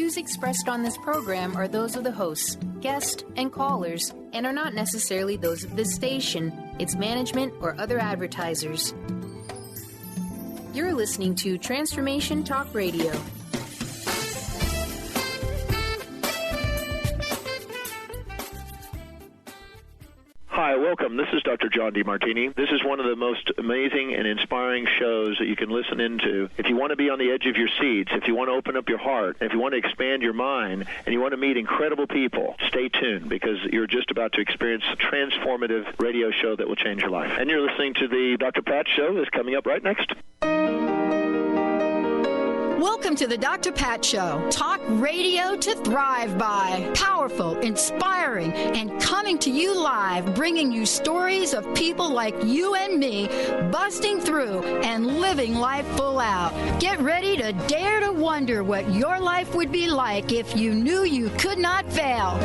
views expressed on this program are those of the hosts, guests, and callers, and are not necessarily those of this station, its management, or other advertisers. You're listening to Transformation Talk Radio. Hi, welcome. This is Dr. John DeMartini. This is one of the most amazing and inspiring shows that you can listen into. If you want to be on the edge of your seats, if you want to open up your heart, if you want to expand your mind, and you want to meet incredible people, stay tuned because you're just about to experience a transformative radio show that will change your life. And you're listening to the Dr. Pat Show that's coming up right next. Welcome to the Dr. Pat Show. Talk radio to thrive by. Powerful, inspiring, and coming to you live, bringing you stories of people like you and me busting through and living life full out. Get ready to dare to wonder what your life would be like if you knew you could not fail.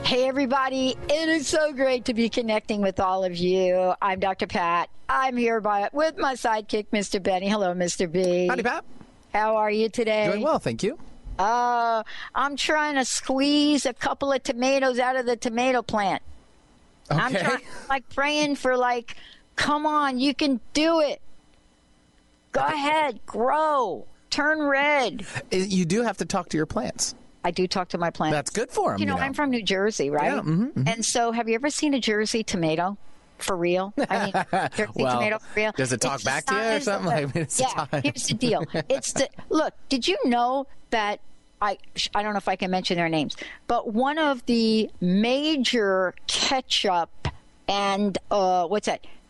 Hey, everybody. It is so great to be connecting with all of you. I'm Dr. Pat. I'm here with my sidekick, Mr. Benny. Hello, Mr. B. Howdy, Pat. How are you today? Doing well, thank you. I'm trying to squeeze a couple of tomatoes out of the tomato plant. Okay. I'm trying, praying for, come on, you can do it. Go ahead, grow, turn red. You do have to talk to your plants. I do talk to my plants. That's good for them. You know, I'm from New Jersey, right? Yeah, mm-hmm. And so have you ever seen a Jersey tomato? For real? I mean, Jersey tomato for real? Does it talk back to you or something? Here's the deal. Look, did you know that, I don't know if I can mention their names, but one of the major ketchup and,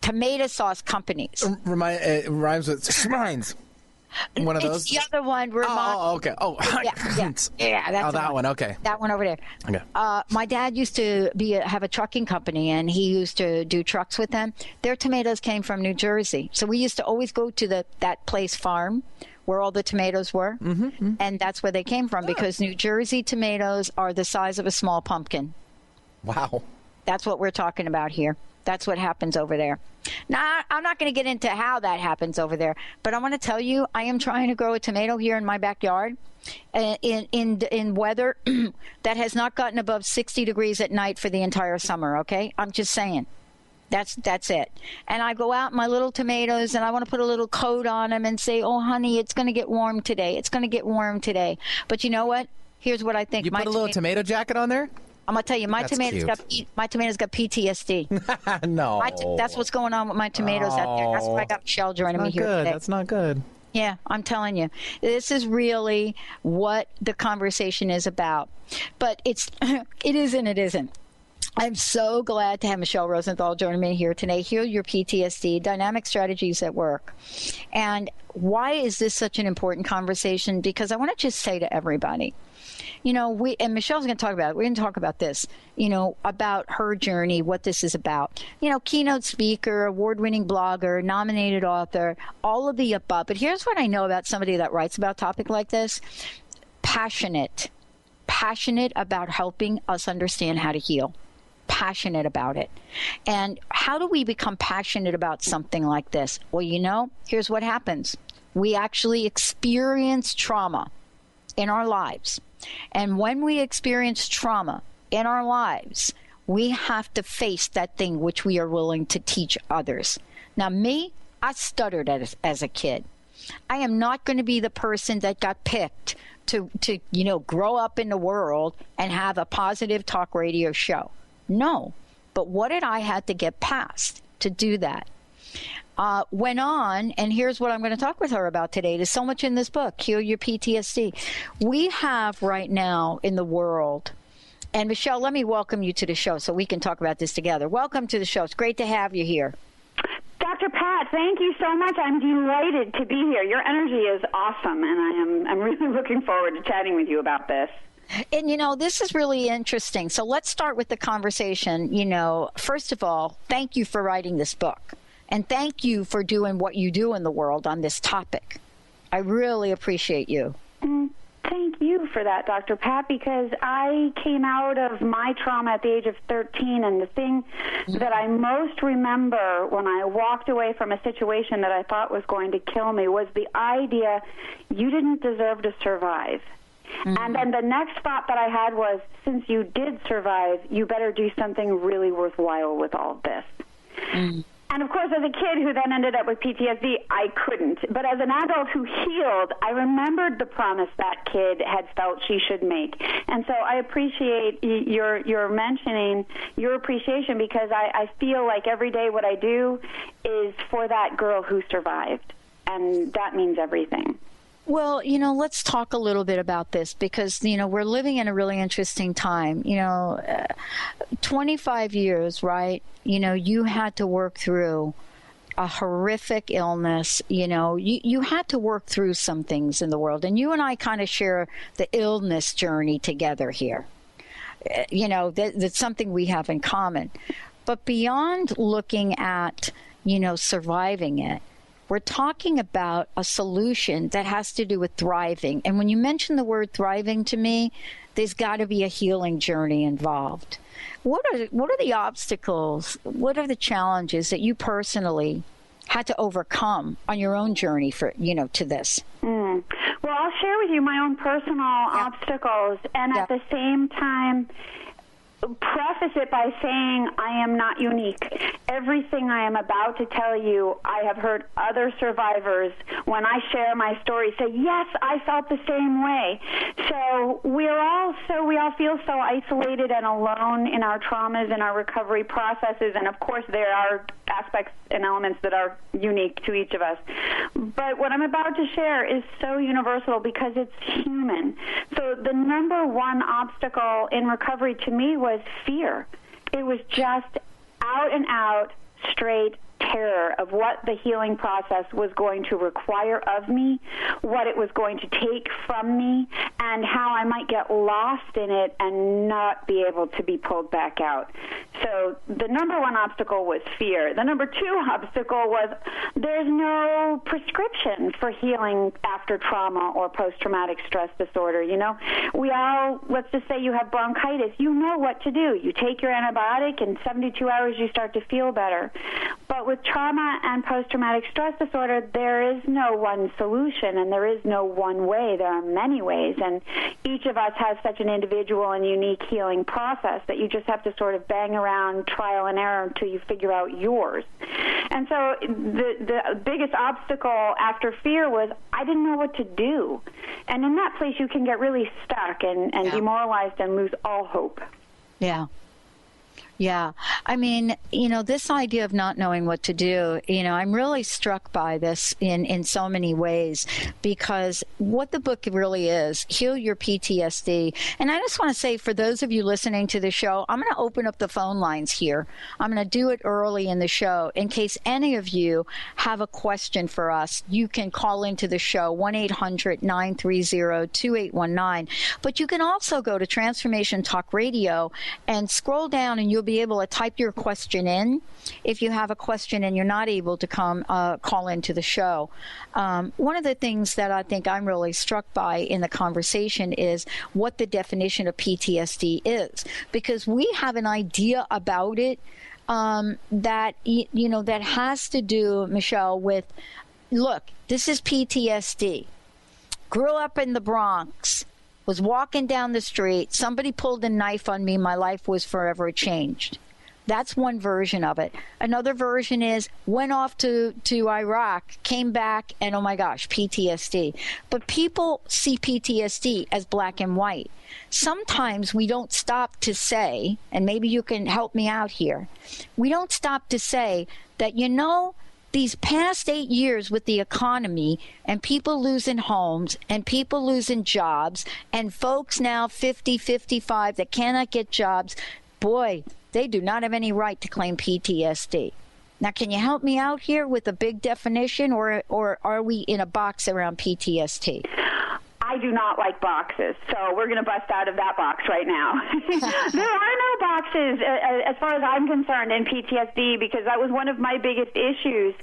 tomato sauce companies. Rhymes with Schmines. One of those? It's the other one. Okay. Oh, yeah, that's that one. Okay. That one over there. Okay. My dad used to have a trucking company, and he used to do trucks with them. Their tomatoes came from New Jersey, so we used to always go to that place farm where all the tomatoes were, and that's where they came from because New Jersey tomatoes are the size of a small pumpkin. Wow. That's what we're talking about here. That's what happens over there. Now, I'm not going to get into how that happens over there, but I want to tell you, I am trying to grow a tomato here in my backyard in weather that has not gotten above 60 degrees at night for the entire summer, okay? I'm just saying. That's it. And I go out my little tomatoes and I want to put a little coat on them and say, oh, honey, it's going to get warm today. It's going to get warm today. But you know what? Here's what I think. You put a little tomato jacket on there? I'm going to tell you, my tomatoes got PTSD. No. That's what's going on with my tomatoes out there. That's why I got Michelle joining me here today. That's not good. Yeah, I'm telling you. This is really what the conversation is about. But it is and it isn't. I'm so glad to have Michelle Rosenthal joining me here today. Heal Your PTSD, Dynamic Strategies at Work. And why is this such an important conversation? Because I want to just say to everybody, you know, and Michelle's going to talk about it. We're going to talk about this, you know, about her journey, what this is about. You know, keynote speaker, award-winning blogger, nominated author, all of the above. But here's what I know about somebody that writes about a topic like this. Passionate about helping us understand how to heal. Passionate about it. And how do we become passionate about something like this? Well, you know, here's what happens. We actually experience trauma in our lives. And when we experience trauma in our lives, we have to face that thing which we are willing to teach others. Now, me, I stuttered as a kid. I am not going to be the person that got picked to grow up in the world and have a positive talk radio show. No. But what did I have to get past to do that? Went on, and here's what I'm going to talk with her about today. There's so much in this book, Heal Your PTSD. We have right now in the world, and Michelle, let me welcome you to the show so we can talk about this together. Welcome to the show. It's great to have you here. Dr. Pat, thank you so much. I'm delighted to be here. Your energy is awesome, and I'm really looking forward to chatting with you about this. And, you know, this is really interesting. So let's start with the conversation. You know, first of all, thank you for writing this book. And thank you for doing what you do in the world on this topic. I really appreciate you. Thank you for that, Dr. Pat, because I came out of my trauma at the age of 13, and the thing that I most remember when I walked away from a situation that I thought was going to kill me was the idea, you didn't deserve to survive. And then the next thought that I had was, since you did survive, you better do something really worthwhile with all of this. And, of course, as a kid who then ended up with PTSD, I couldn't. But as an adult who healed, I remembered the promise that kid had felt she should make. And so I appreciate your mentioning your appreciation, because I feel like every day what I do is for that girl who survived. And that means everything. Well, let's talk a little bit about this, because, we're living in a really interesting time. 25 years, right? You had to work through a horrific illness. You had to work through some things in the world. And you and I kind of share the illness journey together here. That's something we have in common. But beyond looking at, surviving it, we're talking about a solution that has to do with thriving. And when you mention the word thriving to me, there's got to be a healing journey involved. What are the obstacles? What are the challenges that you personally had to overcome on your own journey for, to this? Well, I'll share with you my own personal obstacles, and at the same time, preface it by saying I am not unique. Everything I am about to tell you, I have heard other survivors, when I share my story, say, yes, I felt the same way. So we all feel so isolated and alone in our traumas and our recovery processes. And of course, there are aspects and elements that are unique to each of us. But what I'm about to share is so universal because it's human. So the number one obstacle in recovery to me was fear. It was just out and out, straight terror of what the healing process was going to require of me, what it was going to take from me, and how I might get lost in it and not be able to be pulled back out. So the number one obstacle was fear. The number two obstacle was there's no prescription for healing after trauma or post-traumatic stress disorder. Let's just say you have bronchitis. You know what to do. You take your antibiotic, and 72 hours you start to feel better. But with trauma and post-traumatic stress disorder, there is no one solution, and there is no one way. There are many ways, and each of us has such an individual and unique healing process that you just have to sort of bang around trial and error until you figure out yours. And so the biggest obstacle after fear was I didn't know what to do. And in that place, you can get really stuck and demoralized and lose all hope. Yeah. Yeah. I mean, this idea of not knowing what to do, I'm really struck by this in so many ways, because what the book really is, Heal Your PTSD. And I just want to say, for those of you listening to the show, I'm going to open up the phone lines here. I'm going to do it early in the show. In case any of you have a question for us, you can call into the show, 1-800-930-2819. But you can also go to Transformation Talk Radio and scroll down, and you'll be able to type your question in if you have a question and you're not able to call into the show. One of the things that I think I'm really struck by in the conversation is what the definition of PTSD is, because we have an idea about it that has to do, Michelle, with, look, this is PTSD. Grew up in the Bronx. Was walking down the street, somebody pulled a knife on me, my life was forever changed. That's one version of it. Another version is went off to Iraq, came back, and oh my gosh, PTSD. But people see PTSD as black and white. Sometimes we don't stop to say, and maybe you can help me out here, we don't stop to say that, these past 8 years with the economy and people losing homes and people losing jobs and folks now 50, 55 that cannot get jobs, boy, they do not have any right to claim PTSD. Now, can you help me out here with a big definition, or are we in a box around PTSD? I do not like boxes, so we're going to bust out of that box right now. There are no no boxes as far as I'm concerned in PTSD, because that was one of my biggest issues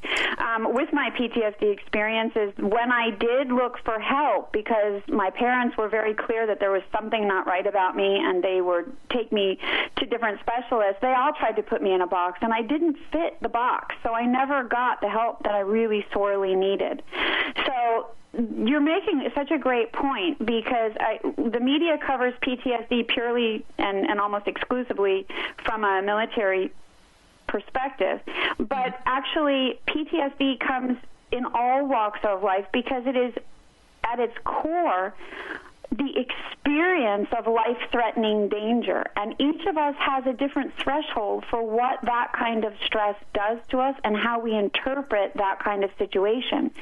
with my PTSD experiences when I did look for help, because my parents were very clear that there was something not right about me, and they would take me to different specialists. They all tried to put me in a box, and I didn't fit the box, so I never got the help that I really sorely needed. So you're making such a great point, because the media covers PTSD purely and almost exclusively from a military perspective. But actually, PTSD comes in all walks of life, because it is, at its core, the experience of life-threatening danger. And each of us has a different threshold for what that kind of stress does to us and how we interpret that kind of situation.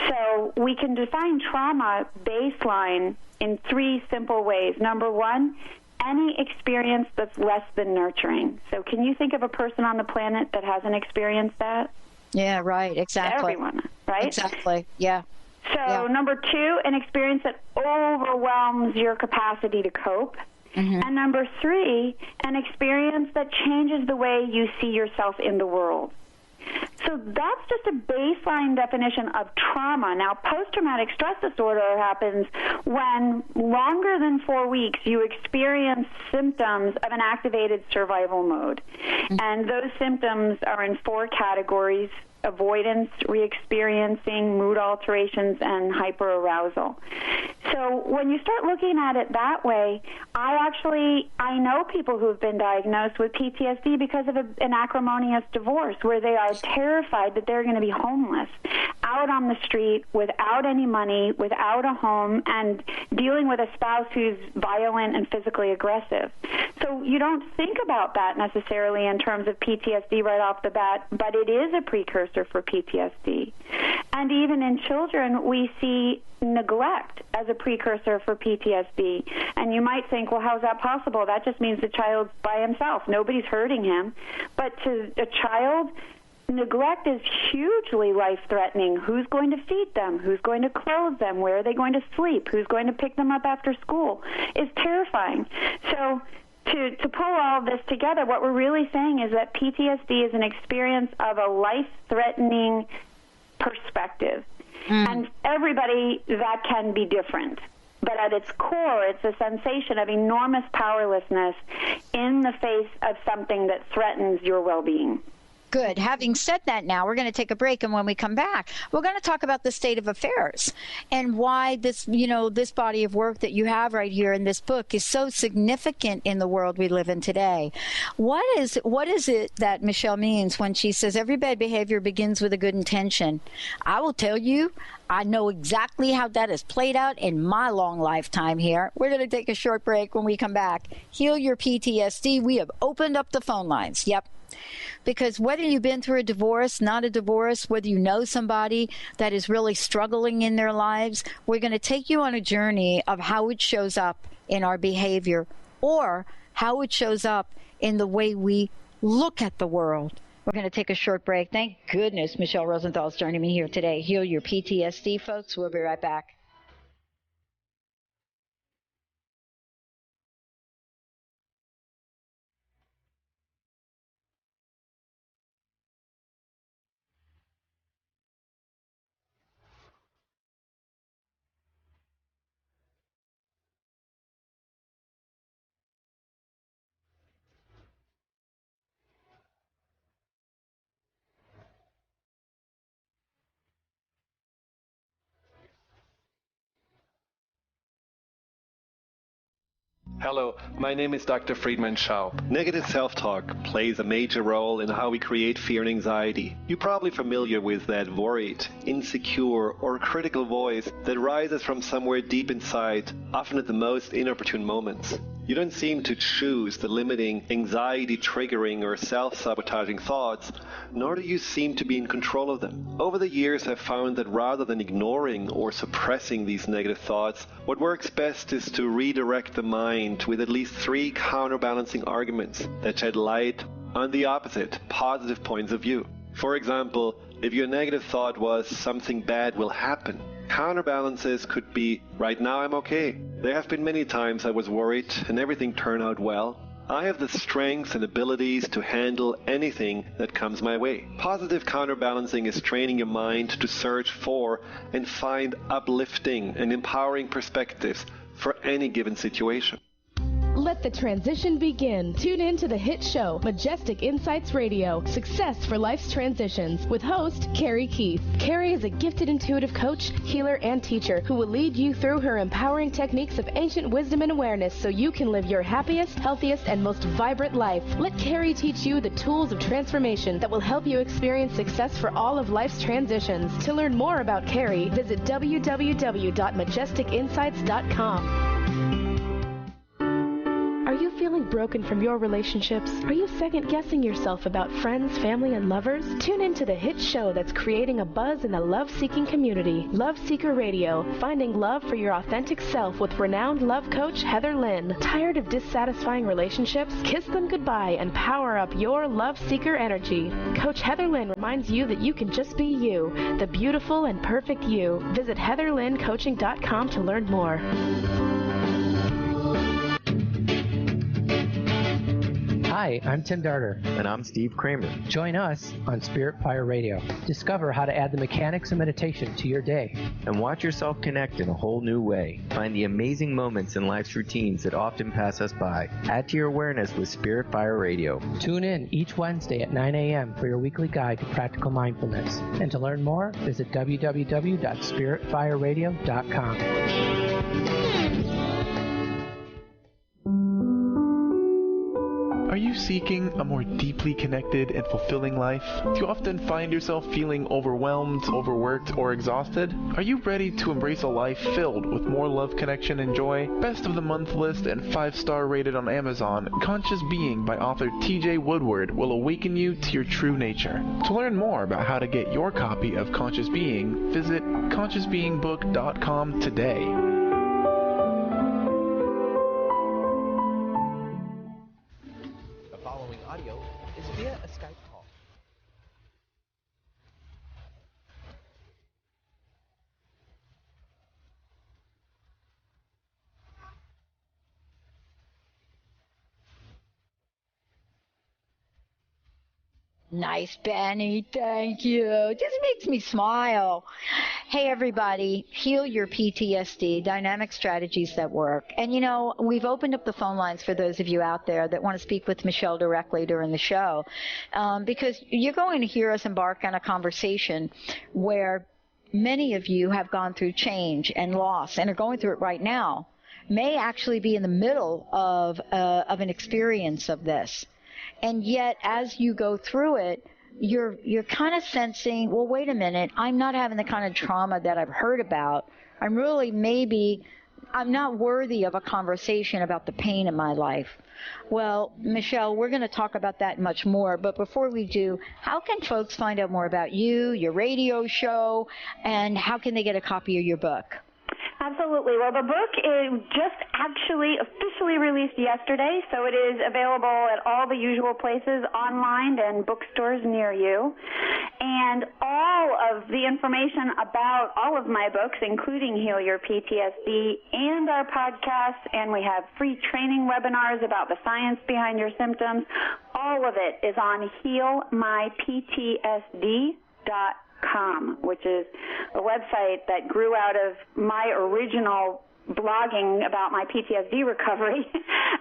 So we can define trauma baseline in 3 simple ways. Number 1, any experience that's less than nurturing. So can you think of a person on the planet that hasn't experienced that? Yeah, right, exactly. Everyone, right? Exactly, yeah. So number 2, an experience that overwhelms your capacity to cope. Mm-hmm. And number 3, an experience that changes the way you see yourself in the world. So that's just a baseline definition of trauma. Now, post-traumatic stress disorder happens when longer than 4 weeks you experience symptoms of an activated survival mode. Mm-hmm. And those symptoms are in 4 categories: avoidance, re-experiencing, mood alterations, and hyperarousal. So when you start looking at it that way, I know people who have been diagnosed with PTSD because of an acrimonious divorce, where they are terrified that they're going to be homeless, out on the street, without any money, without a home, and dealing with a spouse who's violent and physically aggressive. So you don't think about that necessarily in terms of PTSD right off the bat, but it is a precursor for PTSD. And even in children, we see neglect as a precursor for PTSD. And you might think, well, how's that possible? That just means the child's by himself. Nobody's hurting him. But to a child, neglect is hugely life-threatening. Who's going to feed them? Who's going to clothe them? Where are they going to sleep? Who's going to pick them up after school? Is terrifying. So to pull all of this together, what we're really saying is that PTSD is an experience of a life-threatening perspective. And everybody, that can be different. But at its core, it's a sensation of enormous powerlessness in the face of something that threatens your well-being. Good. Having said that, now we're going to take a break, and when we come back, we're going to talk about the state of affairs and why this, this body of work that you have right here in this book is so significant in the world we live in today. What is it that Michelle means when she says every bad behavior begins with a good intention? I will tell you, I know exactly how that has played out in my long lifetime here. We're going to take a short break. When we come back, Heal Your PTSD. We have opened up the phone lines. Yep. Because whether you've been through a divorce, not a divorce, whether you know somebody that is really struggling in their lives, we're going to take you on a journey of how it shows up in our behavior, or how it shows up in the way we look at the world. We're going to take a short break. Thank goodness Michelle Rosenthal is joining me here today. Heal Your PTSD, folks. We'll be right back. Hello, my name is Dr. Friedman Schaub. Negative self-talk plays a major role in how we create fear and anxiety. You're probably familiar with that worried, insecure, or critical voice that rises from somewhere deep inside, often at the most inopportune moments. You don't seem to choose the limiting, anxiety-triggering, or self-sabotaging thoughts, nor do you seem to be in control of them. Over the years, I've found that rather than ignoring or suppressing these negative thoughts, what works best is to redirect the mind with at least 3 counterbalancing arguments that shed light on the opposite, positive points of view. For example, if your negative thought was something bad will happen, counterbalances could be, right now I'm okay. There have been many times I was worried and everything turned out well. I have the strengths and abilities to handle anything that comes my way. Positive counterbalancing is training your mind to search for and find uplifting and empowering perspectives for any given situation. Let the transition begin. Tune in to the hit show, Majestic Insights Radio, Success for Life's Transitions, with host Carrie Keith. Carrie is a gifted intuitive coach, healer, and teacher who will lead you through her empowering techniques of ancient wisdom and awareness so you can live your happiest, healthiest, and most vibrant life. Let Carrie teach you the tools of transformation that will help you experience success for all of life's transitions. To learn more about Carrie, visit www.majesticinsights.com. Are you feeling broken from your relationships? Are you second-guessing yourself about friends, family, and lovers? Tune in to the hit show that's creating a buzz in the love-seeking community, Love Seeker Radio, finding love for your authentic self with renowned love coach Heather Lynn. Tired of dissatisfying relationships? Kiss them goodbye and power up your love seeker energy. Coach Heather Lynn reminds you that you can just be you, the beautiful and perfect you. Visit heatherlynncoaching.com to learn more. Hi, I'm Tim Darter. And I'm Steve Kramer. Join us on Spirit Fire Radio. Discover how to add the mechanics of meditation to your day. And watch yourself connect in a whole new way. Find the amazing moments in life's routines that often pass us by. Add to your awareness with Spirit Fire Radio. Tune in each Wednesday at 9 a.m. for your weekly guide to practical mindfulness. And to learn more, visit www.spiritfireradio.com. Are you seeking a more deeply connected and fulfilling life? Do you often find yourself feeling overwhelmed, overworked, or exhausted? Are you ready to embrace a life filled with more love, connection, and joy? Best of the Month list and 5-star rated on Amazon, Conscious Being by author T.J. Woodward will awaken you to your true nature. To learn more about how to get your copy of Conscious Being, visit ConsciousBeingBook.com today. Nice, Benny. Thank you. It just makes me smile. Hey, everybody. Heal Your PTSD, dynamic strategies that work. And, you know, we've opened up the phone lines for those of you out there that want to speak with Michelle directly during the show, because you're going to hear us embark on a conversation where many of you have gone through change and loss and are going through it right now, may actually be in the middle of an experience of this. And yet, as you go through it, you're kind of sensing, well, wait a minute, I'm not having the kind of trauma that I've heard about. I'm not worthy of a conversation about the pain in my life. Well, Michelle, we're going to talk about that much more. But before we do, how can folks find out more about you, your radio show, and how can they get a copy of your book? Absolutely. Well, the book is just actually officially released yesterday, so it is available at all the usual places, online and bookstores near you. And all of the information about all of my books, including Heal Your PTSD and our podcasts, and we have free training webinars about the science behind your symptoms, all of it is on healmyptsd.com, which is a website that grew out of my original blogging about my PTSD recovery.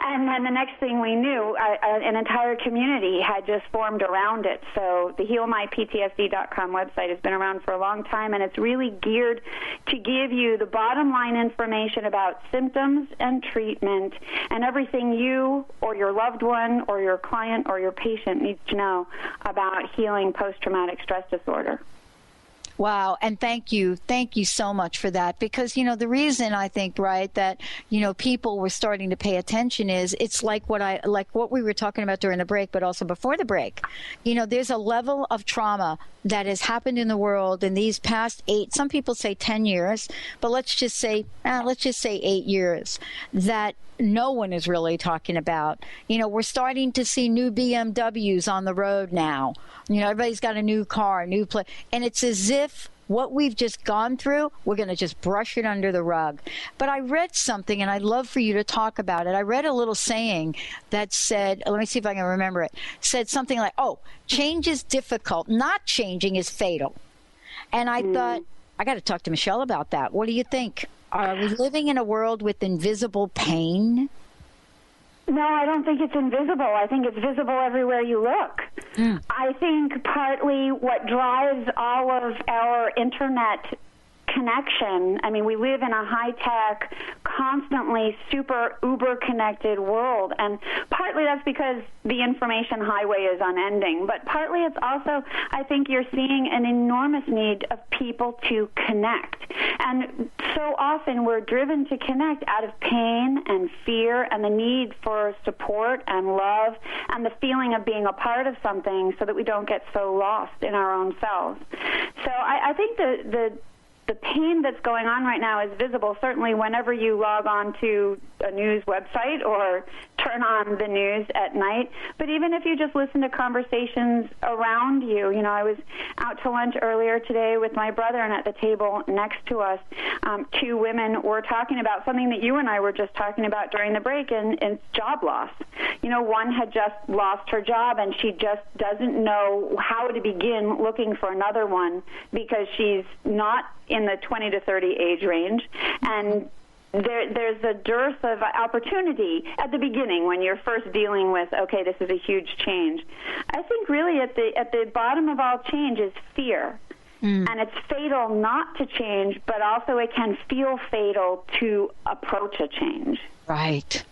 And then the next thing we knew, an entire community had just formed around it. So the healmyptsd.com website has been around for a long time, and it's really geared to give you the bottom line information about symptoms and treatment and everything you or your loved one or your client or your patient needs to know about healing post-traumatic stress disorder. Wow. And thank you so much for that. Because, you know, the reason I think, right, that, you know, people were starting to pay attention is it's like what we were talking about during the break, but also before the break. You know, there's a level of trauma that has happened in the world in these past 8, some people say 10 years, but let's just say 8 years, that no one is really talking about. You know, we're starting to see new BMWs on the road now. You know, everybody's got a new car, and it's as if what we've just gone through, we're going to just brush it under the rug. But I read something, and I'd love for you to talk about it. I read a little saying that said, let me see if I can remember it, said something like, change is difficult. Not changing is fatal. And I thought, I got to talk to Michelle about that. What do you think? Are we living in a world with invisible pain? No, I don't think it's invisible. I think it's visible everywhere you look. I think partly what drives all of our internet connection, I mean, we live in a high-tech, constantly super uber-connected world, and partly that's because the information highway is unending, but partly it's also, I think you're seeing an enormous need of people to connect. And so often we're driven to connect out of pain and fear and the need for support and love and the feeling of being a part of something so that we don't get so lost in our own selves. So I think the pain that's going on right now is visible, certainly whenever you log on to a news website or turn on the news at night. But even if you just listen to conversations around you, I was out to lunch earlier today with my brother, and at the table next to us, two women were talking about something that you and I were just talking about during the break, and it's job loss. One had just lost her job, and she just doesn't know how to begin looking for another one because she's not in the 20 to 30 age range, and there's a dearth of opportunity at the beginning when you're first dealing with, okay, this is a huge change. I think really at the bottom of all change is fear. And it's fatal not to change, but also it can feel fatal to approach a change. Right.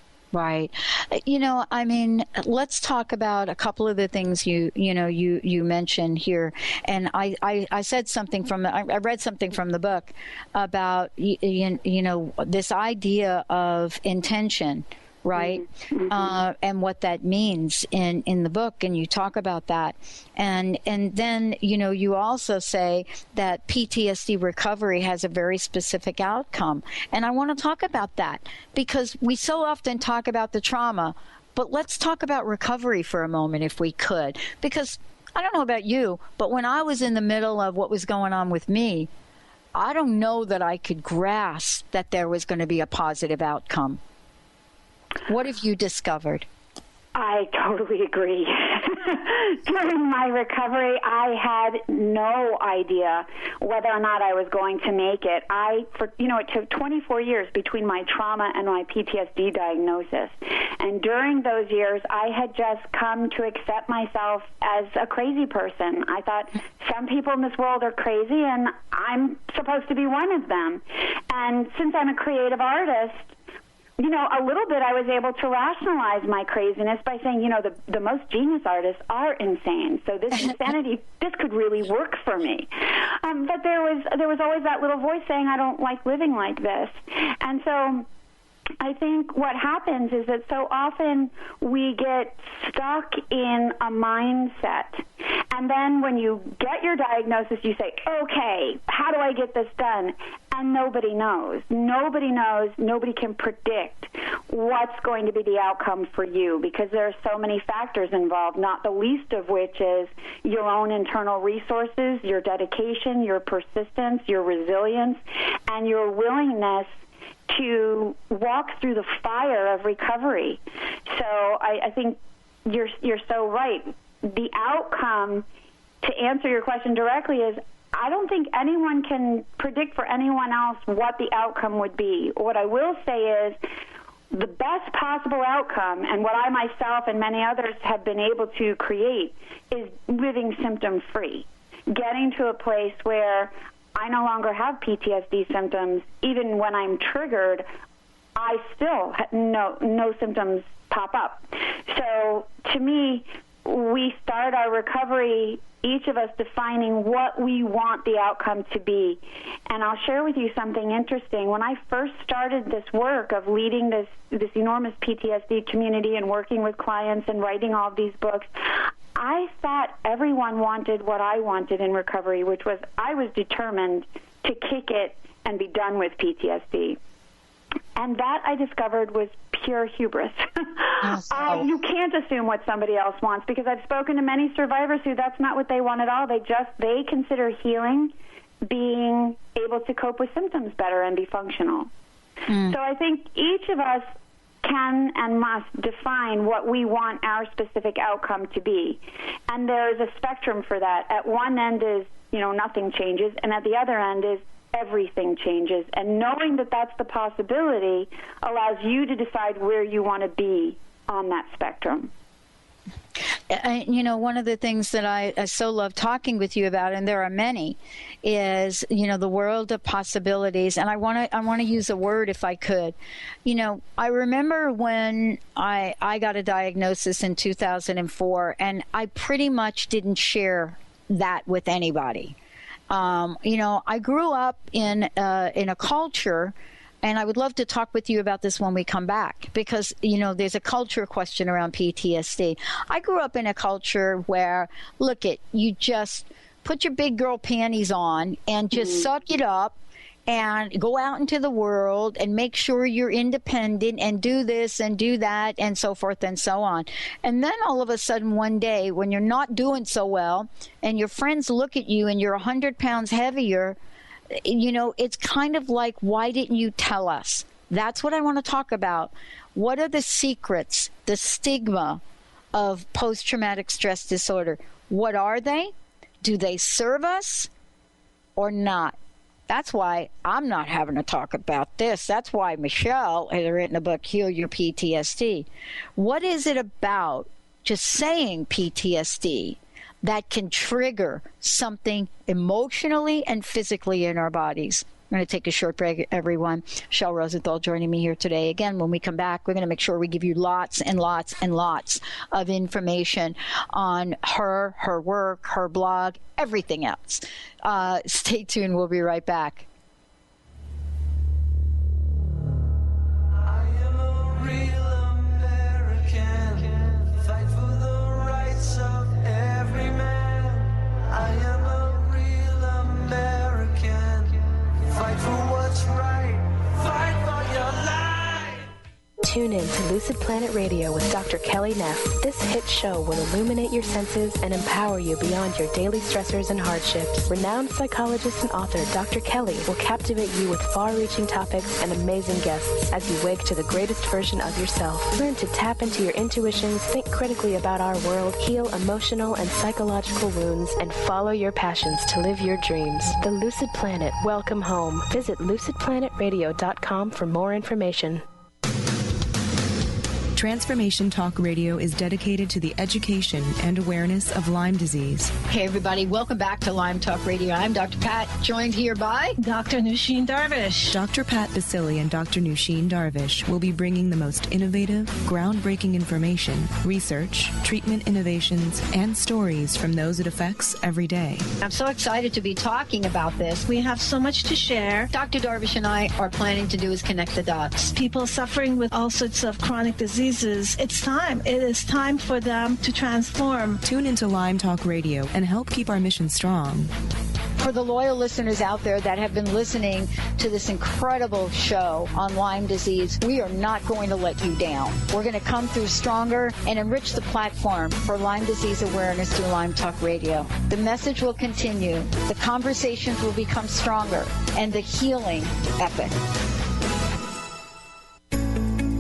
Let's talk about a couple of the things you mentioned here. And I said something I read something from the book about, this idea of intention, right? And what that means in the book, and you talk about that. And then, you also say that PTSD recovery has a very specific outcome. And I want to talk about that because we so often talk about the trauma, but let's talk about recovery for a moment if we could. Because I don't know about you, but when I was in the middle of what was going on with me, I don't know that I could grasp that there was going to be a positive outcome. What have you discovered? I totally agree. During my recovery, I had no idea whether or not I was going to make it. It took 24 years between my trauma and my PTSD diagnosis. And during those years, I had just come to accept myself as a crazy person. I thought some people in this world are crazy, and I'm supposed to be one of them. And since I'm a creative artist, a little bit I was able to rationalize my craziness by saying, the most genius artists are insane. So this insanity, this could really work for me. But there was always that little voice saying, I don't like living like this. And so I think what happens is that so often we get stuck in a mindset. And then when you get your diagnosis, you say, okay, how do I get this done? And nobody knows. Nobody knows. Nobody can predict what's going to be the outcome for you because there are so many factors involved, not the least of which is your own internal resources, your dedication, your persistence, your resilience, and your willingness to walk through the fire of recovery. So I think you're so right. The outcome, to answer your question directly, is I don't think anyone can predict for anyone else what the outcome would be. What I will say is the best possible outcome, and what I myself and many others have been able to create, is living symptom-free, getting to a place where I no longer have PTSD symptoms. Even when I'm triggered, I still no symptoms pop up. So to me, we start our recovery, each of us defining what we want the outcome to be. And I'll share with you something interesting. When I first started this work of leading this enormous PTSD community and working with clients and writing all of these books, I thought everyone wanted what I wanted in recovery, which was I was determined to kick it and be done with PTSD. And that, I discovered, was pure hubris. You can't assume what somebody else wants, because I've spoken to many survivors who that's not what they want at all. They consider healing being able to cope with symptoms better and be functional. So I think each of us can and must define what we want our specific outcome to be. And there is a spectrum for that. At one end is, nothing changes, and at the other end is everything changes. And knowing that that's the possibility allows you to decide where you want to be on that spectrum. One of the things that I so love talking with you about, and there are many, is, the world of possibilities. And I want to use a word, if I could. I remember when I got a diagnosis in 2004, and I pretty much didn't share that with anybody. I grew up in a culture. And I would love to talk with you about this when we come back, because, there's a culture question around PTSD. I grew up in a culture where, you just put your big girl panties on and just suck it up and go out into the world and make sure you're independent and do this and do that and so forth and so on. And then all of a sudden one day when you're not doing so well and your friends look at you and you're 100 pounds heavier, it's kind of like, why didn't you tell us? That's what I want to talk about. What are the secrets, the stigma of post-traumatic stress disorder? What are they? Do they serve us or not? That's why I'm not having to talk about this. That's why Michelle has written a book, Heal Your PTSD. What is it about just saying PTSD that can trigger something emotionally and physically in our bodies? I'm going to take a short break, everyone. Michelle Rosenthal joining me here today. Again, when we come back, we're going to make sure we give you lots and lots and lots of information on her work, her blog, everything else. Stay tuned. We'll be right back. I am a real American. Fight for the rights of every man. I am a real American. Fight for what's right. Fight for your life. Tune in to Lucid Planet Radio with Dr. Kelly Neff. This hit show will illuminate your senses and empower you beyond your daily stressors and hardships. Renowned psychologist and author Dr. Kelly will captivate you with far-reaching topics and amazing guests as you wake to the greatest version of yourself. Learn to tap into your intuitions, think critically about our world, heal emotional and psychological wounds, and follow your passions to live your dreams. The Lucid Planet. Welcome home. Visit lucidplanetradio.com for more information. Transformation Talk Radio is dedicated to the education and awareness of Lyme disease. Hey, everybody. Welcome back to Lyme Talk Radio. I'm Dr. Pat, joined here by Dr. Nusheen Darvish. Dr. Pat Basili and Dr. Nusheen Darvish will be bringing the most innovative, groundbreaking information, research, treatment innovations, and stories from those it affects every day. I'm so excited to be talking about this. We have so much to share. Dr. Darvish and I are planning to do is connect the dots. People suffering with all sorts of chronic diseases. It's time. It is time for them to transform. Tune into Lyme Talk Radio and help keep our mission strong. For the loyal listeners out there that have been listening to this incredible show on Lyme disease, we are not going to let you down. We're going to come through stronger and enrich the platform for Lyme disease awareness through Lyme Talk Radio. The message will continue, the conversations will become stronger, and the healing epic.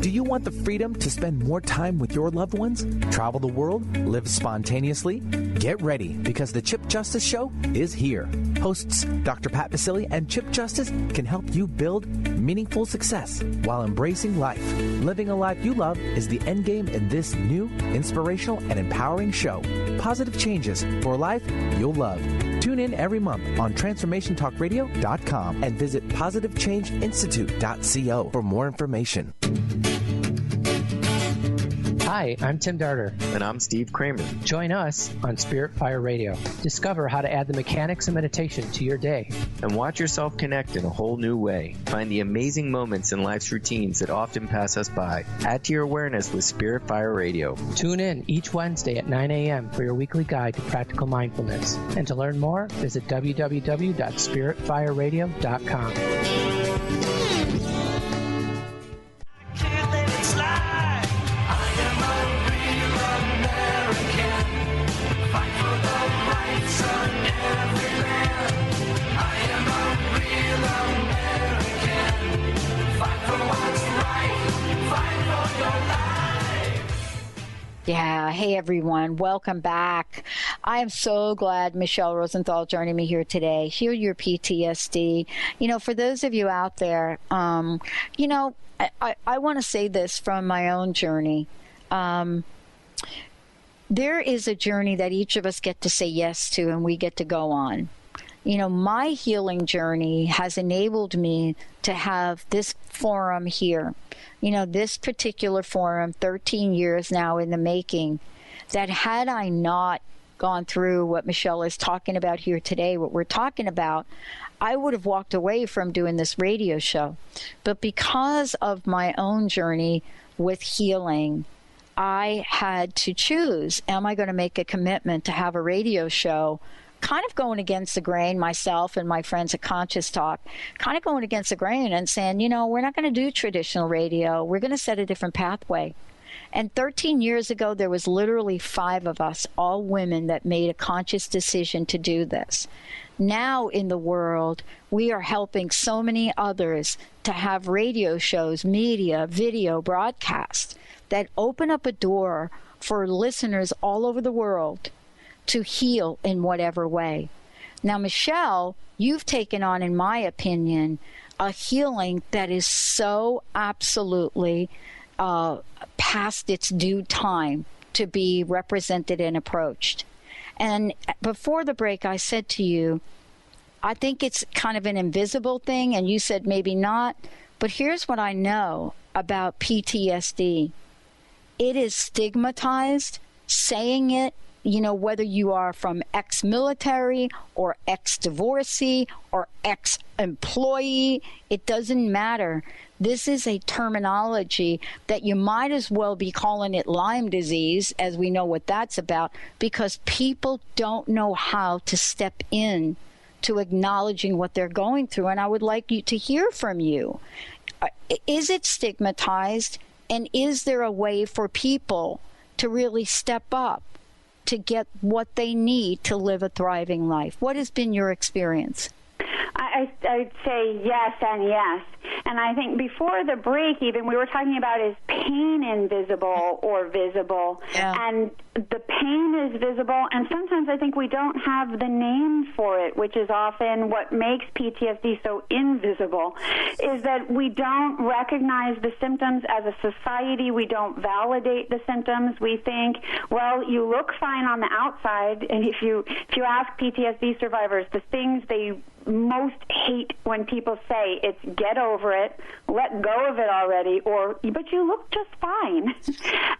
Do you want the freedom to spend more time with your loved ones? Travel the world? Live spontaneously? Get ready, because the Chip Justice Show is here. Hosts Dr. Pat Basili and Chip Justice can help you build meaningful success while embracing life. Living a life you love is the end game in this new, inspirational, and empowering show. Positive changes for life you'll love. Tune in every month on TransformationTalkRadio.com and visit PositiveChangeInstitute.co for more information. Hi, I'm Tim Darter. And I'm Steve Kramer. Join us on Spirit Fire Radio. Discover how to add the mechanics of meditation to your day. And watch yourself connect in a whole new way. Find the amazing moments in life's routines that often pass us by. Add to your awareness with Spirit Fire Radio. Tune in each Wednesday at 9 a.m. for your weekly guide to practical mindfulness. And to learn more, visit www.spiritfireradio.com. Fight for the rights of every man. I am Hey, everyone. Welcome back. I am so glad Michelle Rosenthal joining me here today. Heal Your PTSD. For those of you out there, I want to say this from my own journey. There is a journey that each of us get to say yes to, and we get to go on. My healing journey has enabled me to have this forum here. This particular forum, 13 years now in the making, that had I not gone through what Michelle is talking about here today, what we're talking about, I would have walked away from doing this radio show. But because of my own journey with healing, I had to choose, am I going to make a commitment to have a radio show, kind of going against the grain, myself and my friends at Conscious Talk, kind of going against the grain and saying, we're not going to do traditional radio. We're going to set a different pathway. And 13 years ago, there was literally 5 of us, all women, that made a conscious decision to do this. Now in the world, we are helping so many others to have radio shows, media, video, broadcasts that open up a door for listeners all over the world to heal in whatever way. Now, Michelle, you've taken on, in my opinion, a healing that is so absolutely past its due time to be represented and approached. And before the break, I said to you, I think it's kind of an invisible thing, and you said maybe not. But here's what I know about PTSD. It is stigmatized. Saying it, whether you are from ex-military or ex-divorcee or ex-employee, it doesn't matter. This is a terminology that you might as well be calling it Lyme disease, as we know what that's about, because people don't know how to step in to acknowledging what they're going through. And I would like you to hear from you. Is it stigmatized? And is there a way for people to really step up to get what they need to live a thriving life? What has been your experience? I'd say yes and yes. And I think before the break, even, we were talking about, is pain invisible or visible? Yeah. And the pain is visible, and sometimes I think we don't have the name for it, which is often what makes PTSD so invisible, is that we don't recognize the symptoms as a society. We don't validate the symptoms. We think, well, you look fine on the outside, and if you ask PTSD survivors, the things they most hate when people say, it's get over it, let go of it already, or but you look just fine.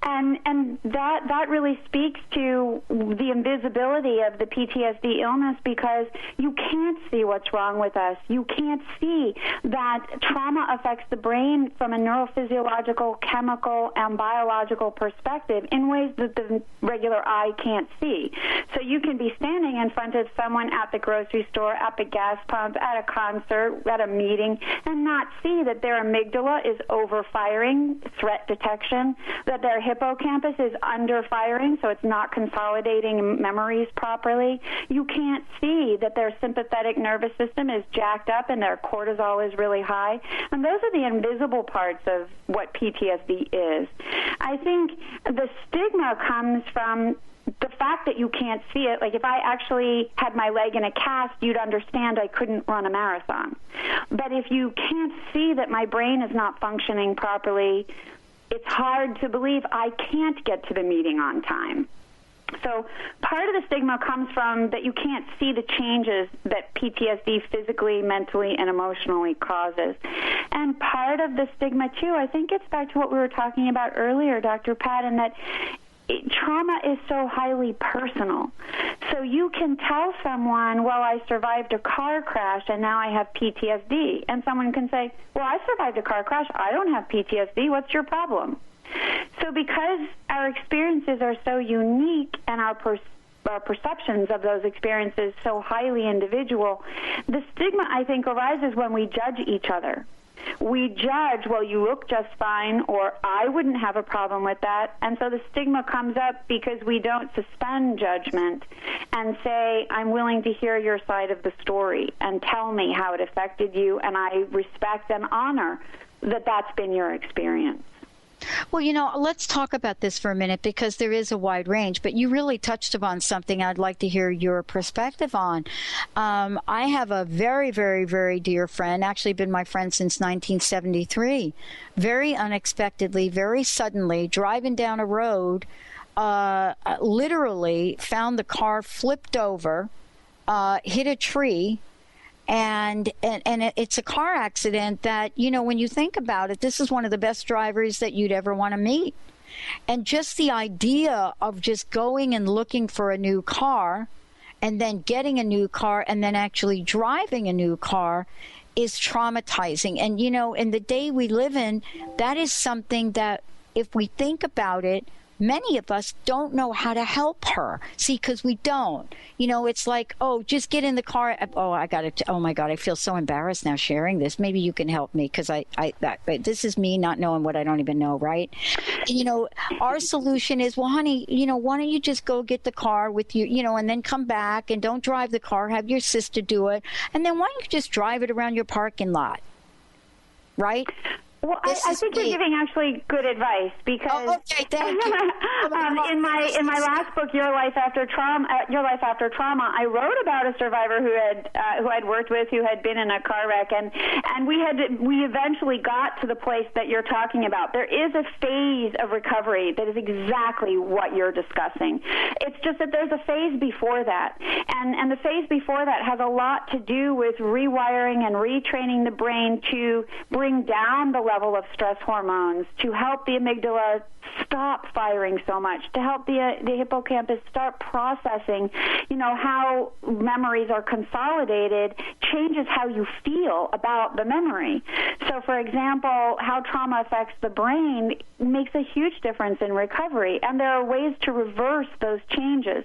and that really speaks to the invisibility of the PTSD illness, because you can't see what's wrong with us. You can't see that trauma affects the brain from a neurophysiological, chemical, and biological perspective in ways that the regular eye can't see. So you can be standing in front of someone at the grocery store, at the gas pump, at a concert, at a meeting, and not see that their amygdala is overfiring, threat detection, that their hippocampus is underfiring, so it's not consolidating memories properly. You can't see that their sympathetic nervous system is jacked up and their cortisol is really high. And those are the invisible parts of what PTSD is. I think the stigma comes from the fact that you can't see it. Like, if I actually had my leg in a cast, you'd understand I couldn't run a marathon. But if you can't see that my brain is not functioning properly, it's hard to believe I can't get to the meeting on time. So part of the stigma comes from that you can't see the changes that PTSD physically, mentally, and emotionally causes. And part of the stigma, too, I think it's back to what we were talking about earlier, Dr. Pat, and that trauma is so highly personal. So you can tell someone, well, I survived a car crash and now I have PTSD. And someone can say, well, I survived a car crash. I don't have PTSD. What's your problem? So because our experiences are so unique and our perceptions of those experiences so highly individual, the stigma, I think, arises when we judge each other. We judge, well, you look just fine, or I wouldn't have a problem with that. And so the stigma comes up because we don't suspend judgment and say, I'm willing to hear your side of the story and tell me how it affected you, and I respect and honor that that's been your experience. Well, you know, let's talk about this for a minute because there is a wide range, but you really touched upon something I'd like to hear your perspective on. I have a very, very, very dear friend, actually been my friend since 1973, very unexpectedly, very suddenly, driving down a road, literally found the car flipped over, hit a tree, and it's a car accident that, you know, when you think about it, this is one of the best drivers that you'd ever want to meet. And just the idea of just going and looking for a new car and then getting a new car and then actually driving a new car is traumatizing. And, you know, in the day we live in, that is something that if we think about it, many of us don't know how to help her. See, because we don't. You know, it's like, oh, just get in the car. Oh, I got it. Oh, my God, I feel so embarrassed now sharing this. Maybe you can help me because this is me not knowing what I don't even know, right? And, you know, our solution is, well, honey, you know, why don't you just go get the car with you, you know, and then come back and don't drive the car. Have your sister do it. And then why don't you just drive it around your parking lot, right? Well, I think you're giving actually good advice because in my last book, Your Life After Trauma, I wrote about a survivor who I'd worked with who had been in a car wreck, and we eventually got to the place that you're talking about. There is a phase of recovery that is exactly what you're discussing. It's just that there's a phase before that, and the phase before that has a lot to do with rewiring and retraining the brain to bring down the level of stress hormones, to help the amygdala stop firing so much, to help the hippocampus start processing, you know, how memories are consolidated changes how you feel about the memory. So, for example, how trauma affects the brain makes a huge difference in recovery, and there are ways to reverse those changes.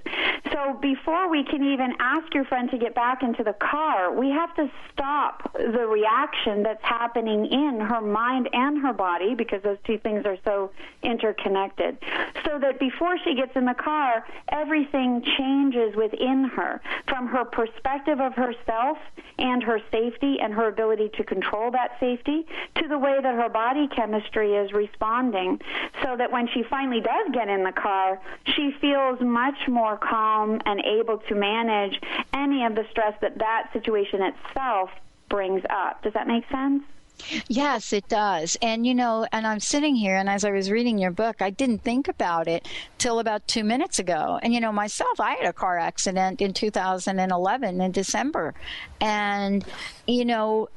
So before we can even ask your friend to get back into the car, we have to stop the reaction that's happening in her mind and her body, because those two things are so interconnected, so that before she gets in the car, everything changes within her, from her perspective of herself and her safety and her ability to control that safety, to the way that her body chemistry is responding, so that when she finally does get in the car, she feels much more calm and able to manage any of the stress that situation itself brings up. Does that make sense? Yes, it does. And, you know, and I'm sitting here, and as I was reading your book, I didn't think about it till about 2 minutes ago. And, you know, myself, I had a car accident in 2011 in December. And, you know,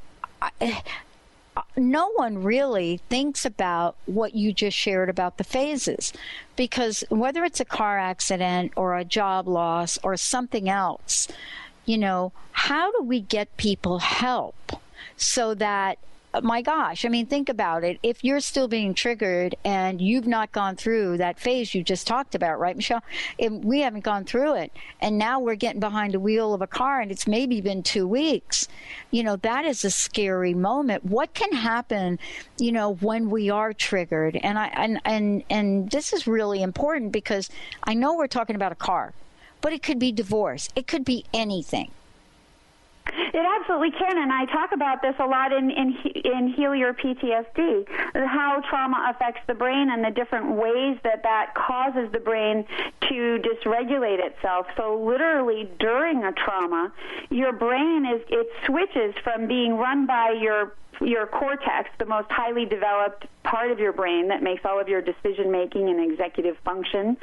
no one really thinks about what you just shared about the phases, because whether it's a car accident or a job loss or something else, you know, how do we get people help so that, my gosh, I mean, think about it. If you're still being triggered and you've not gone through that phase you just talked about, right, Michelle? We haven't gone through it. And now we're getting behind the wheel of a car and it's maybe been 2 weeks. You know, that is a scary moment. What can happen, you know, when we are triggered? And this is really important, because I know we're talking about a car, but it could be divorce. It could be anything. It absolutely can, and I talk about this a lot in Heal Your PTSD, how trauma affects the brain and the different ways that causes the brain to dysregulate itself. So literally during a trauma, your brain it switches from being run by your cortex, the most highly developed part of your brain that makes all of your decision-making and executive function.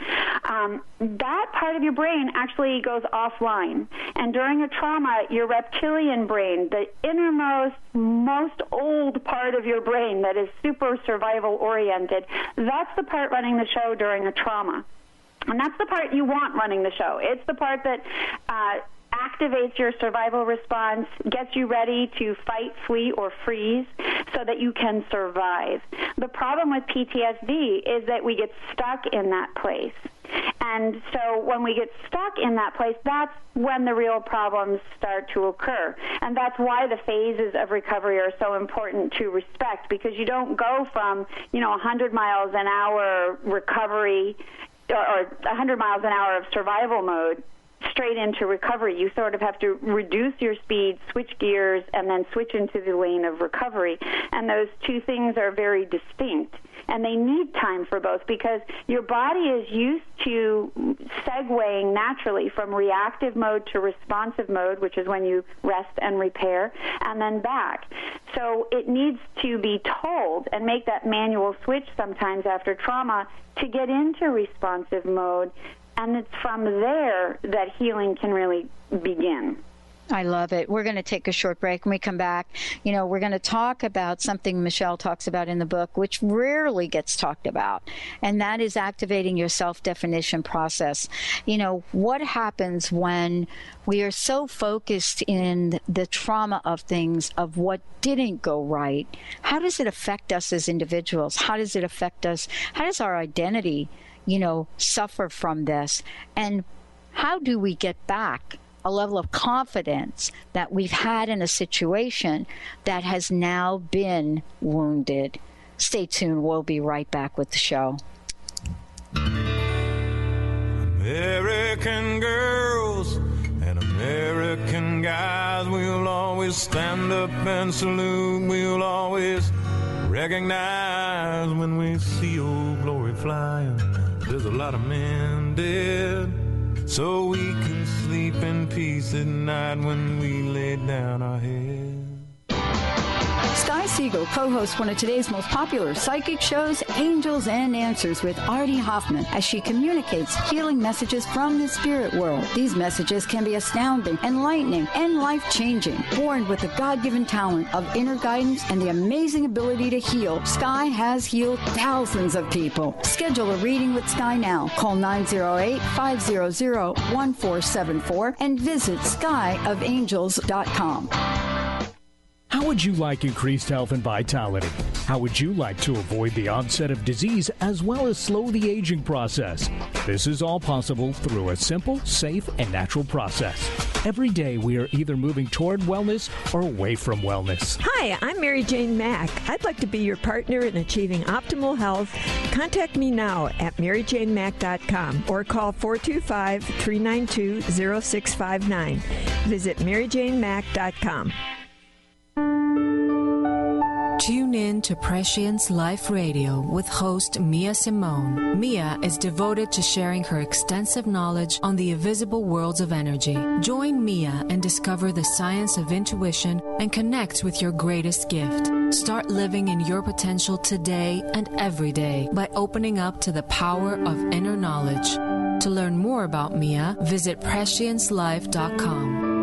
That part of your brain actually goes offline. And during a trauma, your reptilian brain, the innermost, most old part of your brain that is super survival-oriented, that's the part running the show during a trauma. And that's the part you want running the show. It's the part that activates your survival response, gets you ready to fight, flee, or freeze so that you can survive. The problem with PTSD is that we get stuck in that place. And so when we get stuck in that place, that's when the real problems start to occur. And that's why the phases of recovery are so important to respect, because you don't go from, 100 miles an hour recovery or 100 miles an hour of survival mode straight into recovery. You sort of have to reduce your speed, switch gears, and then switch into the lane of recovery. And those two things are very distinct. And they need time for both because your body is used to segueing naturally from reactive mode to responsive mode, which is when you rest and repair, and then back. So it needs to be told and make that manual switch sometimes after trauma to get into responsive mode. And it's from there that healing can really begin. I love it. We're going to take a short break. When we come back, we're going to talk about something Michelle talks about in the book, which rarely gets talked about, and that is activating your self-definition process. What happens when we are so focused in the trauma of things, of what didn't go right? How does it affect us as individuals? How does it affect us? How does our identity, suffer from this? And how do we get back a level of confidence that we've had in a situation that has now been wounded? Stay tuned. We'll be right back with the show. American girls and American guys, we'll always stand up and salute. We'll always recognize when we see old glory flying. There's a lot of men dead, so we can sleep in peace at night when we lay down our head. Sky Siegel co-hosts one of today's most popular psychic shows, Angels and Answers, with Artie Hoffman, as she communicates healing messages from the spirit world. These messages can be astounding, enlightening, and life-changing. Born with the God-given talent of inner guidance and the amazing ability to heal, Sky has healed thousands of people. Schedule a reading with Sky now. Call 908-500-1474 and visit skyofangels.com. How would you like increased health and vitality? How would you like to avoid the onset of disease as well as slow the aging process? This is all possible through a simple, safe, and natural process. Every day we are either moving toward wellness or away from wellness. Hi, I'm Mary Jane Mack. I'd like to be your partner in achieving optimal health. Contact me now at maryjanemack.com or call 425-392-0659. Visit maryjanemack.com. Tune in to Prescience Life Radio with host Mia Simone. Mia is devoted to sharing her extensive knowledge on the invisible worlds of energy. Join Mia and discover the science of intuition and connect with your greatest gift. Start living in your potential today and every day by opening up to the power of inner knowledge. To learn more about Mia, visit presciencelife.com.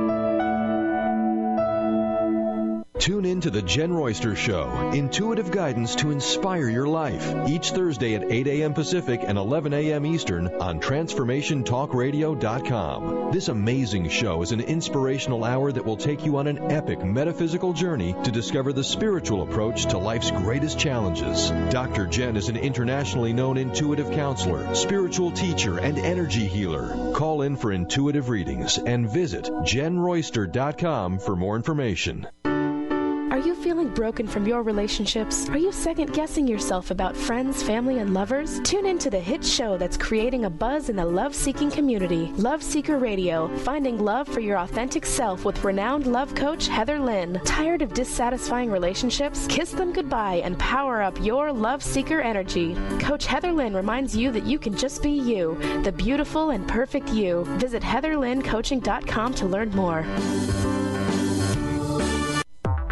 Tune in to The Jen Royster Show, intuitive guidance to inspire your life, each Thursday at 8 a.m. Pacific and 11 a.m. Eastern on TransformationTalkRadio.com. This amazing show is an inspirational hour that will take you on an epic metaphysical journey to discover the spiritual approach to life's greatest challenges. Dr. Jen is an internationally known intuitive counselor, spiritual teacher, and energy healer. Call in for intuitive readings and visit JenRoyster.com for more information. Are you feeling broken from your relationships? Are you second-guessing yourself about friends, family, and lovers? Tune in to the hit show that's creating a buzz in the love-seeking community, Love Seeker Radio, finding love for your authentic self with renowned love coach Heather Lynn. Tired of dissatisfying relationships? Kiss them goodbye and power up your love seeker energy. Coach Heather Lynn reminds you that you can just be you, the beautiful and perfect you. Visit heatherlynncoaching.com to learn more.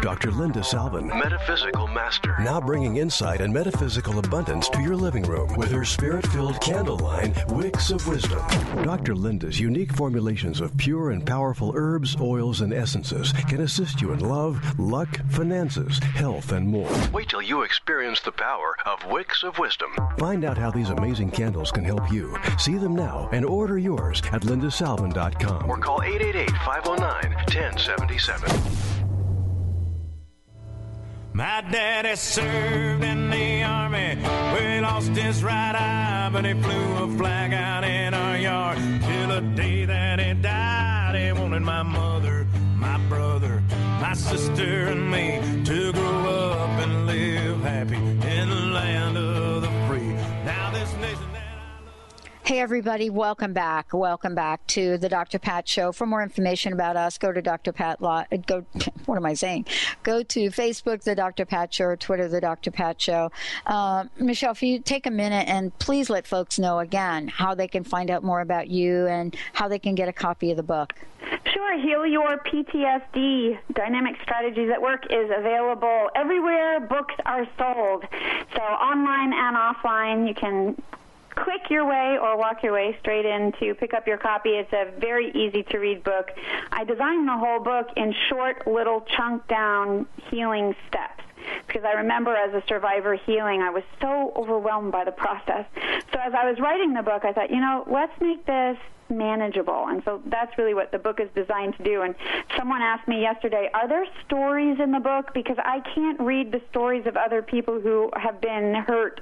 Dr. Linda Salvin, Metaphysical Master, now bringing insight and metaphysical abundance to your living room with her spirit-filled candle line, Wicks of Wisdom. Dr. Linda's unique formulations of pure and powerful herbs, oils, and essences can assist you in love, luck, finances, health, and more. Wait till you experience the power of Wicks of Wisdom. Find out how these amazing candles can help you. See them now and order yours at lindasalvin.com or call 888-509-1077. My daddy served in the army, where he lost his right eye, but he flew a flag out in our yard. Till the day that he died, he wanted my mother, my brother, my sister, and me to grow up and live happy in the land of the free. Now this nation... Hey, everybody. Welcome back. Welcome back to the Dr. Pat Show. For more information about us, go to Dr. Pat what am I saying? Go to Facebook, The Dr. Pat Show, or Twitter, The Dr. Pat Show. Michelle, if you take a minute and please let folks know again how they can find out more about you and how they can get a copy of the book. Sure. Heal Your PTSD, Dynamic Strategies at Work is available everywhere books are sold. So online and offline, you can click your way or walk your way straight in to pick up your copy. It's a very easy-to-read book. I designed the whole book in short, little, chunk-down healing steps, because I remember as a survivor healing, I was so overwhelmed by the process. So as I was writing the book, I thought, let's make this manageable. And so that's really what the book is designed to do. And someone asked me yesterday, are there stories in the book? Because I can't read the stories of other people who have been hurt.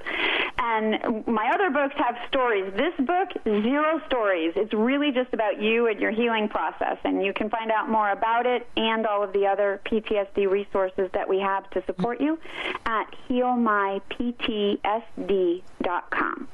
And my other books have stories. This book, 0 stories. It's really just about you and your healing process. And you can find out more about it and all of the other PTSD resources that we have to support you at healmyptsd.com.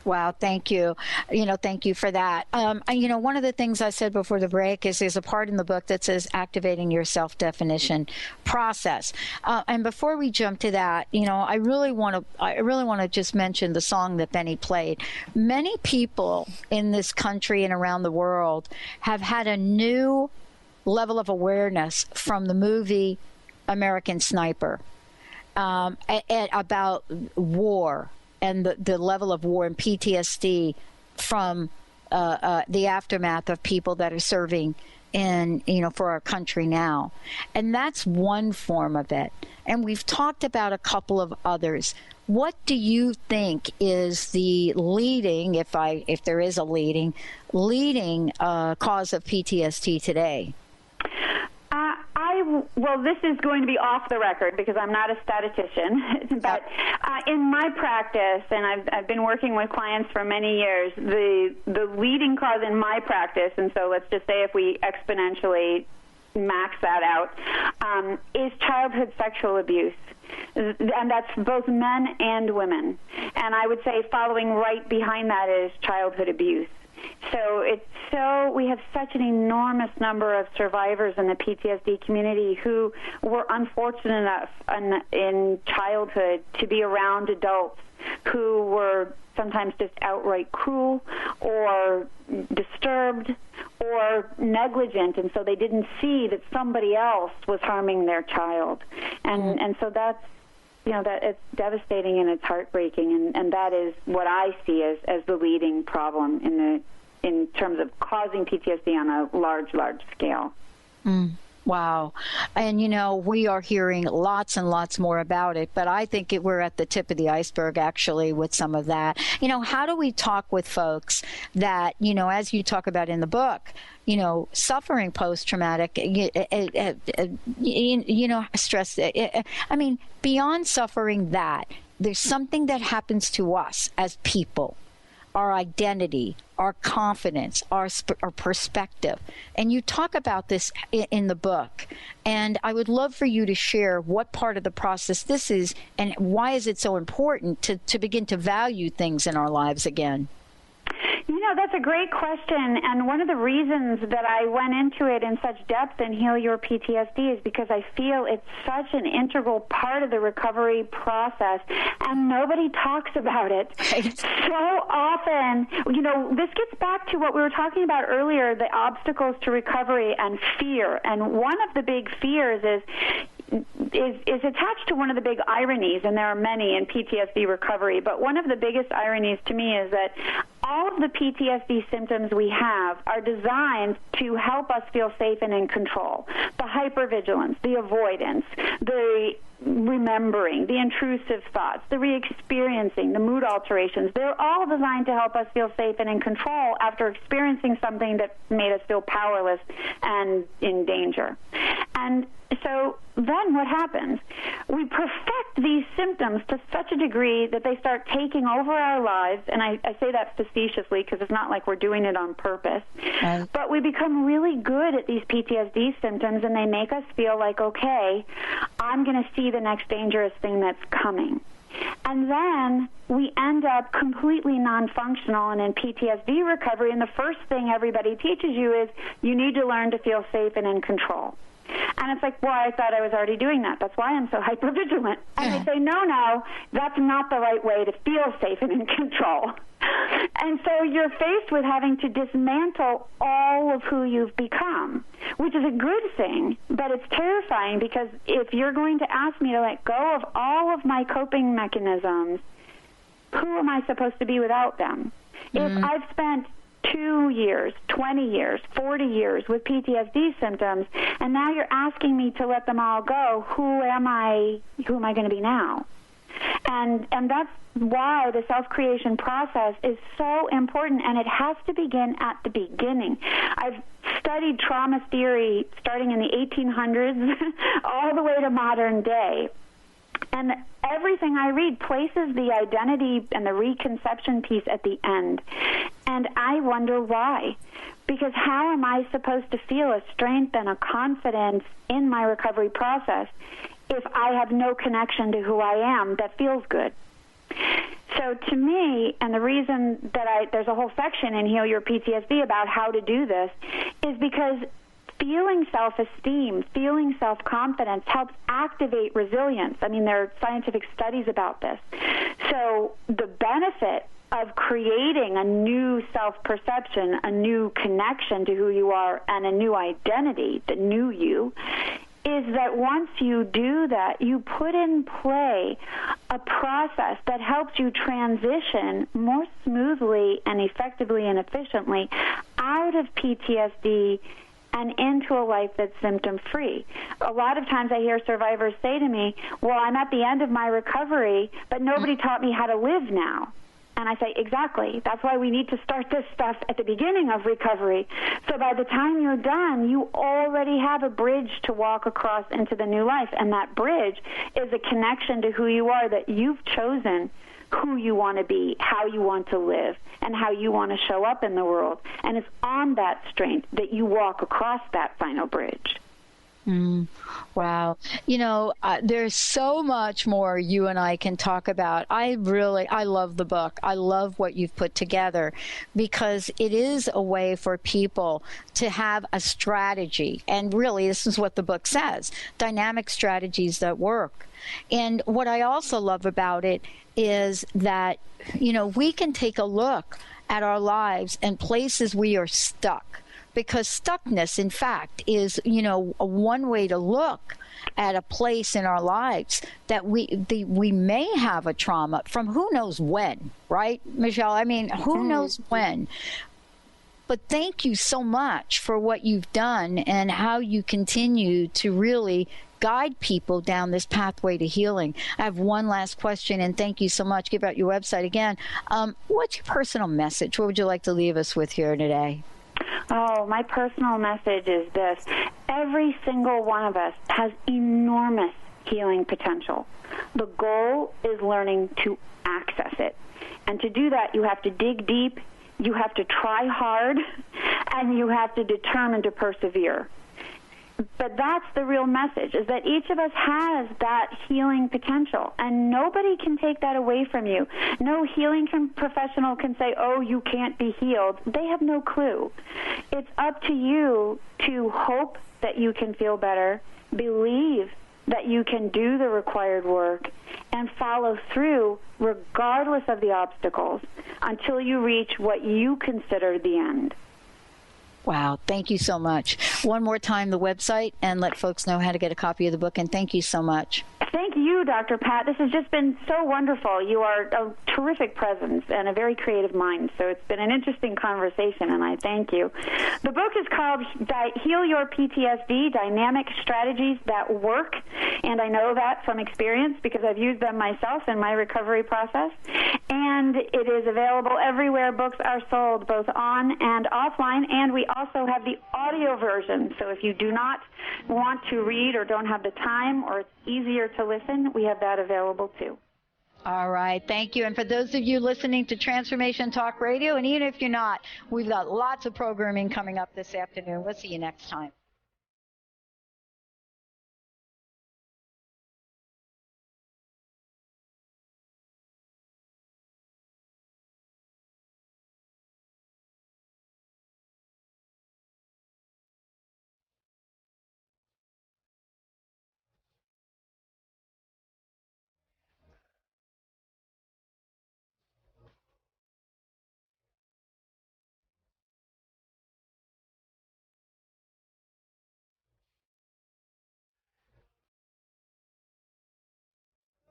Wow, thank you. Thank you for that. One of the things I said before the break is there's a part in the book that says activating your self-definition process. And before we jump to that, I really want to just mention the song that Benny played. Many people in this country and around the world have had a new level of awareness from the movie American Sniper about war and the level of war and PTSD from the aftermath of people that are serving for our country now. And that's one form of it. And we've talked about a couple of others. What do you think is the leading, if there is a leading cause of PTSD today? Well, this is going to be off the record because I'm not a statistician, but in my practice, and I've been working with clients for many years, the leading cause in my practice, and so let's just say if we exponentially max that out, is childhood sexual abuse. And that's both men and women. And I would say following right behind that is childhood abuse. So we have such an enormous number of survivors in the PTSD community who were unfortunate enough in childhood to be around adults who were sometimes just outright cruel or disturbed or negligent, and so they didn't see that somebody else was harming their child. And so that's that it's devastating and it's heartbreaking, and that is what I see as the leading problem in terms of causing PTSD on a large scale. Wow. And, we are hearing lots and lots more about it, but I think we're at the tip of the iceberg, actually, with some of that. How do we talk with folks that, as you talk about in the book, suffering post-traumatic, stress. I mean, beyond suffering that, there's something that happens to us as people, our identity, our confidence, our perspective. And you talk about this in the book. And I would love for you to share what part of the process this is and why is it so important to begin to value things in our lives again. That's a great question, and one of the reasons that I went into it in such depth in Heal Your PTSD is because I feel it's such an integral part of the recovery process, and nobody talks about it. So often, this gets back to what we were talking about earlier, the obstacles to recovery and fear, and one of the big fears is attached to one of the big ironies, and there are many in PTSD recovery, but one of the biggest ironies to me is that all of the PTSD symptoms we have are designed to help us feel safe and in control. The hypervigilance, the avoidance, the remembering, the intrusive thoughts, the re-experiencing, the mood alterations, they're all designed to help us feel safe and in control after experiencing something that made us feel powerless and in danger. And so then what happens? We perfect these symptoms to such a degree that they start taking over our lives, and I say that facetiously because it's not like we're doing it on purpose, but we become really good at these PTSD symptoms, and they make us feel like, okay, I'm going to see the next dangerous thing that's coming. And then we end up completely non-functional and in PTSD recovery, and the first thing everybody teaches you is you need to learn to feel safe and in control. And it's like, well, I thought I was already doing that. That's why I'm so hypervigilant. And they say, no, that's not the right way to feel safe and in control. And so you're faced with having to dismantle all of who you've become, which is a good thing, but it's terrifying because if you're going to ask me to let go of all of my coping mechanisms, who am I supposed to be without them? If I've spent 2 years, 20 years, 40 years with PTSD symptoms, and now you're asking me to let them all go, who am I going to be now? And that's why the self-creation process is so important, and it has to begin at the beginning. I've studied trauma theory starting in the 1800s all the way to modern day. And everything I read places the identity and the reconception piece at the end. And I wonder why. Because how am I supposed to feel a strength and a confidence in my recovery process if I have no connection to who I am that feels good? So to me, and the reason that there's a whole section in Heal Your PTSD about how to do this is because feeling self-esteem, feeling self-confidence helps activate resilience. I mean, there are scientific studies about this. So the benefit of creating a new self-perception, a new connection to who you are, and a new identity, the new you, is that once you do that, you put in play a process that helps you transition more smoothly and effectively and efficiently out of PTSD and into a life that's symptom-free. A lot of times I hear survivors say to me, well, I'm at the end of my recovery, but nobody taught me how to live now. And I say, exactly. That's why we need to start this stuff at the beginning of recovery. So by the time you're done, you already have a bridge to walk across into the new life. And that bridge is a connection to who you are, that you've chosen who you want to be, how you want to live, and how you want to show up in the world. And it's on that strength that you walk across that final bridge. Wow. You know, there's so much more you and I can talk about. I love the book. I love what you've put together because it is a way for people to have a strategy. And really, this is what the book says, dynamic strategies that work. And what I also love about it is that, you know, we can take a look at our lives and places we are stuck. Because stuckness, in fact, is, you know, one way to look at a place in our lives that we may have a trauma from who knows when, right, Michelle? I mean, who knows when? But thank you so much for what you've done and how you continue to really guide people down this pathway to healing. I have one last question, and thank you so much. Give out your website again. What's your personal message? What would you like to leave us with here today? Oh, my personal message is this. Every single one of us has enormous healing potential. The goal is learning to access it. And to do that, you have to dig deep, you have to try hard, and you have to determine to persevere. But that's the real message, is that each of us has that healing potential, and nobody can take that away from you. No healing professional can say, oh, you can't be healed. They have no clue. It's up to you to hope that you can feel better, believe that you can do the required work, and follow through regardless of the obstacles until you reach what you consider the end. Wow. Thank you so much. One more time, the website, and let folks know how to get a copy of the book. And thank you so much. Thank you, Dr. Pat. This has just been so wonderful. You are a terrific presence and a very creative mind. So it's been an interesting conversation, and I thank you. The book is called Heal Your PTSD, Dynamic Strategies That Work. And I know that from experience because I've used them myself in my recovery process. And it is available everywhere books are sold, both on and offline. And we also have the audio version. So if you do not want to read or don't have the time or it's easier to listen, we have that available too. All right. Thank you. And for those of you listening to Transformation Talk Radio, and even if you're not, we've got lots of programming coming up this afternoon. We'll see you next time.